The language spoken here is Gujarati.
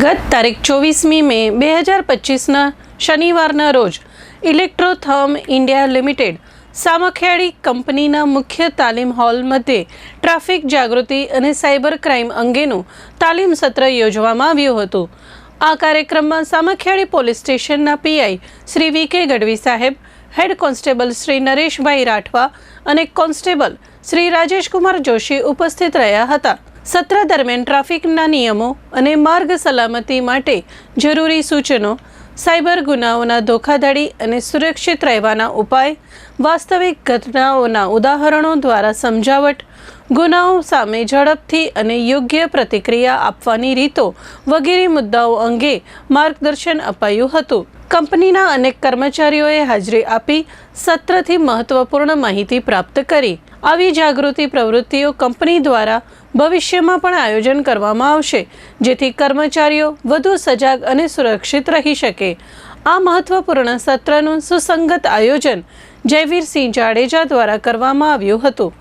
ગત તારીખ 24મી મે 2025ના શનિવારના રોજ ઇલેક્ટ્રોથર્મ ઇન્ડિયા લિમિટેડ સામખિયાળી કંપનીના મુખ્ય તાલીમ હોલ મધ્યે ટ્રાફિક જાગૃતિ અને સાયબર ક્રાઇમ અંગેનું તાલીમ સત્ર યોજવામાં આવ્યું હતું। આ કાર્યક્રમમાં સામખિયાળી પોલીસ સ્ટેશનના પીઆઈ શ્રી વી.કે. ગઢવી સાહેબ, હેડ કોન્સ્ટેબલ શ્રી નરેશભાઈ રાઠવા અને કોન્સ્ટેબલ શ્રી રાજેશકુમાર જોશી ઉપસ્થિત રહ્યા હતા। સત્ર દરમિયાન ટ્રાફિકના નિયમો અને માર્ગ સલામતી માટે જરૂરી સૂચનો, સાયબર ગુનાઓના ધોખાધડી અને સુરક્ષિત રહેવાના ઉપાય, વાસ્તવિક ઘટનાઓના ઉદાહરણો દ્વારા સમજાવટ, ગુનાઓ સામે ઝડપથી અને યોગ્ય પ્રતિક્રિયા આપવાની રીતો વગેરે મુદ્દાઓ અંગે માર્ગદર્શન અપાયું હતું। કંપનીના અનેક કર્મચારીઓએ હાજરી આપી સત્રથી મહત્વપૂર્ણ માહિતી પ્રાપ્ત કરી। આવી જાગૃતિ પ્રવૃત્તિઓ કંપની દ્વારા ભવિષ્યમાં પણ આયોજન કરવામાં આવશે, જેથી કર્મચારીઓ વધુ સજાગ અને સુરક્ષિત રહી શકે। આ મહત્વપૂર્ણ સત્રનું સુસંગત આયોજન જયવીરસિંહ જાડેજા દ્વારા કરવામાં આવ્યું હતું।